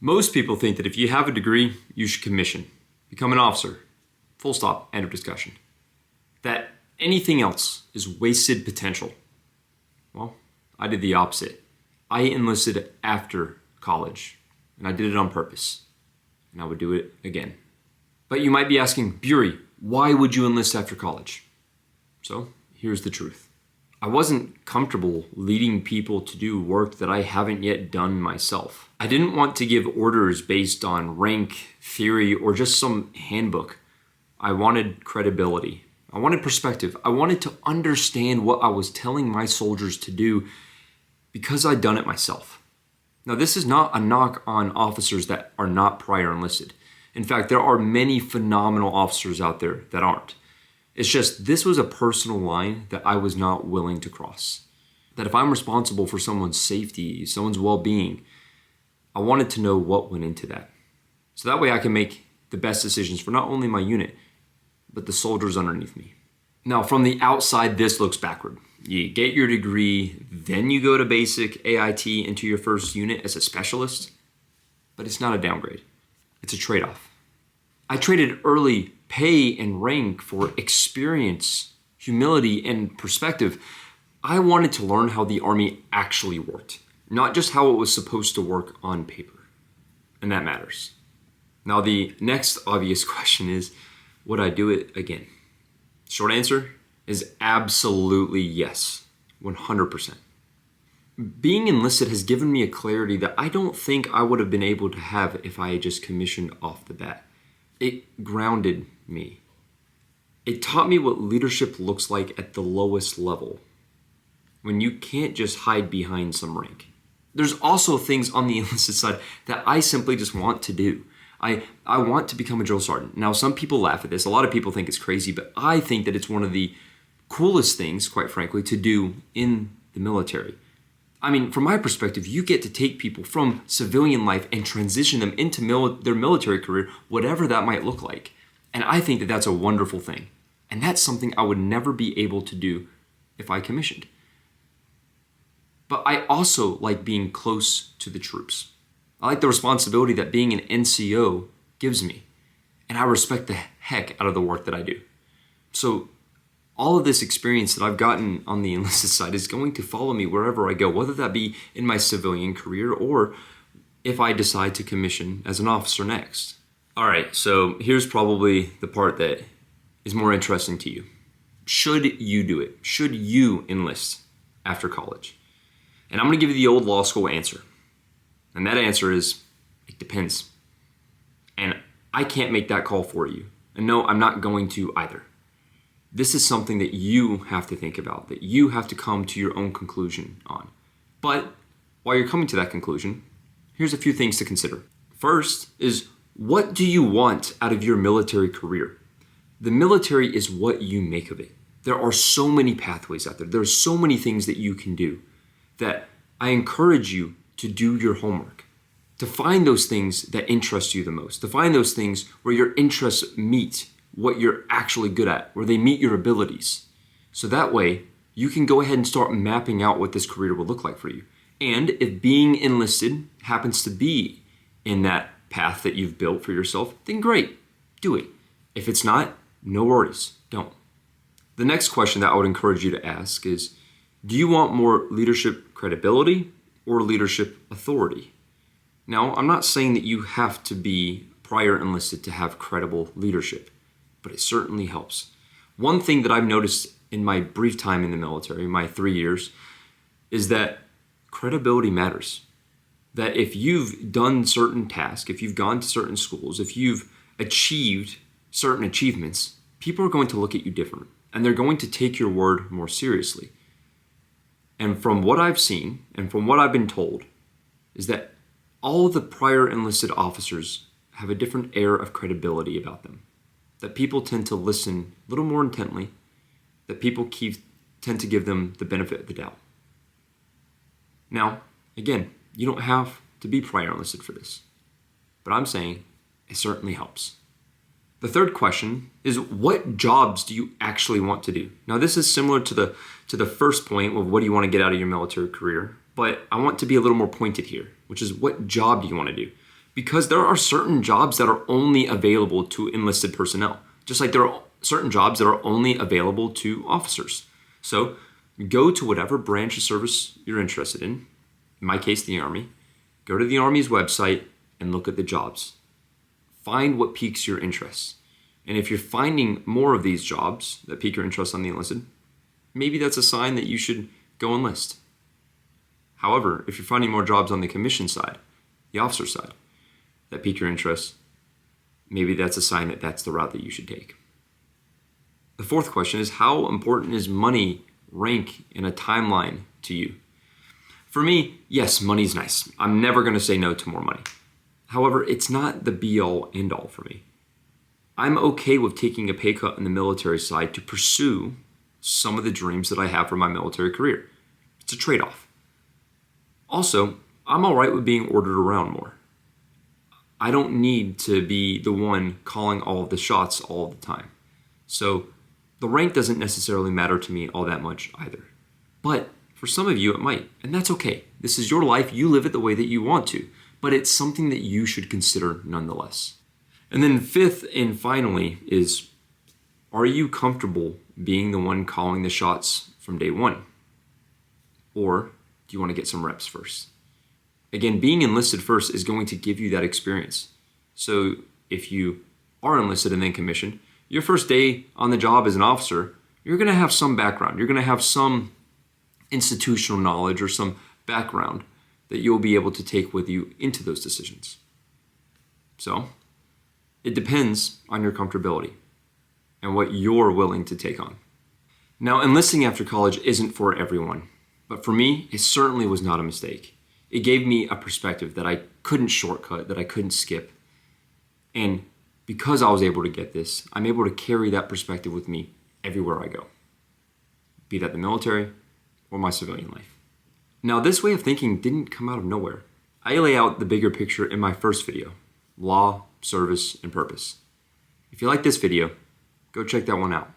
Most people think that if you have a degree, you should commission, become an officer. Full stop, end of discussion. That anything else is wasted potential. Well, I did the opposite. I enlisted after college, and I did it on purpose, and I would do it again. But you might be asking, Bury, why would you enlist after college? So here's the truth. I wasn't comfortable leading people to do work that I haven't yet done myself. I didn't want to give orders based on rank, theory, or just some handbook. I wanted credibility. I wanted perspective. I wanted to understand what I was telling my soldiers to do because I'd done it myself. Now, this is not a knock on officers that are not prior enlisted. In fact, there are many phenomenal officers out there that aren't. It's just this was a personal line that I was not willing to cross. That if I'm responsible for someone's safety, someone's well-being, I wanted to know what went into that. So that way I can make the best decisions for not only my unit, but the soldiers underneath me. Now, from the outside, this looks backward. You get your degree, then you go to basic AIT into your first unit as a specialist, but it's not a downgrade. It's a trade-off. I traded early pay and rank for experience, humility, and perspective. I wanted to learn how the Army actually worked, not just how it was supposed to work on paper. And that matters. Now, the next obvious question is, would I do it again? Short answer is absolutely yes, 100%. Being enlisted has given me a clarity that I don't think I would have been able to have if I had just commissioned off the bat. It grounded me. It taught me what leadership looks like at the lowest level, when you can't just hide behind some rank. There's also things on the enlisted side that I simply just want to do. I want to become a drill sergeant. Now, some people laugh at this. A lot of people think it's crazy, but I think that it's one of the coolest things, quite frankly, to do in the military. I mean, from my perspective, you get to take people from civilian life and transition them into their military career, whatever that might look like. And I think that that's a wonderful thing. And that's something I would never be able to do if I commissioned. But I also like being close to the troops. I like the responsibility that being an NCO gives me. And I respect the heck out of the work that I do. So all of this experience that I've gotten on the enlisted side is going to follow me wherever I go, whether that be in my civilian career or if I decide to commission as an officer next. All right, so here's probably the part that is more interesting to you. Should you do it? Should you enlist after college? And I'm going to give you the old law school answer. And that answer is, it depends. And I can't make that call for you. And no, I'm not going to either. This is something that you have to think about, that you have to come to your own conclusion on. But while you're coming to that conclusion, here's a few things to consider. First is, what do you want out of your military career? The military is what you make of it. There are so many pathways out there. There are so many things that you can do that I encourage you to do your homework, to find those things that interest you the most, to find those things where your interests meet what you're actually good at, where they meet your abilities. So that way, you can go ahead and start mapping out what this career will look like for you. And if being enlisted happens to be in that path that you've built for yourself, then great, do it. If it's not, no worries, don't. The next question that I would encourage you to ask is, do you want more leadership credibility or leadership authority? Now, I'm not saying that you have to be prior enlisted to have credible leadership, but it certainly helps. One thing that I've noticed in my brief time in the military, my 3 years, is that credibility matters. That if you've done certain tasks, if you've gone to certain schools, if you've achieved certain achievements, people are going to look at you different, and they're going to take your word more seriously. And from what I've seen, and from what I've been told, is that all of the prior enlisted officers have a different air of credibility about them. That people tend to listen a little more intently, that people tend to give them the benefit of the doubt. Now, again, you don't have to be prior enlisted for this, but I'm saying it certainly helps. The third question is, what jobs do you actually want to do? Now, this is similar to the first point of what do you want to get out of your military career, but I want to be a little more pointed here, which is what job do you want to do? Because there are certain jobs that are only available to enlisted personnel, just like there are certain jobs that are only available to officers. So go to whatever branch of service you're interested in my case, the Army. Go to the Army's website and look at the jobs. Find what piques your interest. And if you're finding more of these jobs that pique your interest on the enlisted, maybe that's a sign that you should go enlist. However, if you're finding more jobs on the commission side, the officer side, that pique your interest, maybe that's a sign that that's the route that you should take. The fourth question is, how important is money, rank, and a timeline to you? For me, yes, money's nice. I'm never going to say no to more money. However, it's not the be-all, end-all for me. I'm okay with taking a pay cut on the military side to pursue some of the dreams that I have for my military career. It's a trade-off. Also, I'm all right with being ordered around more. I don't need to be the one calling all of the shots all the time. So the rank doesn't necessarily matter to me all that much either. But for some of you, it might, and that's okay. This is your life. You live it the way that you want to, but it's something that you should consider nonetheless. And then fifth and finally is, are you comfortable being the one calling the shots from day one? Or do you want to get some reps first? Again, being enlisted first is going to give you that experience. So if you are enlisted and then commissioned, your first day on the job as an officer, you're going to have some background. You're going to have some institutional knowledge or some background that you'll be able to take with you into those decisions. So it depends on your comfortability and what you're willing to take on. Now, enlisting after college isn't for everyone, but for me, it certainly was not a mistake. It gave me a perspective that I couldn't shortcut, that I couldn't skip. And because I was able to get this, I'm able to carry that perspective with me everywhere I go, be that the military or my civilian life. Now, this way of thinking didn't come out of nowhere. I lay out the bigger picture in my first video, law, service, and purpose. If you like this video, go check that one out.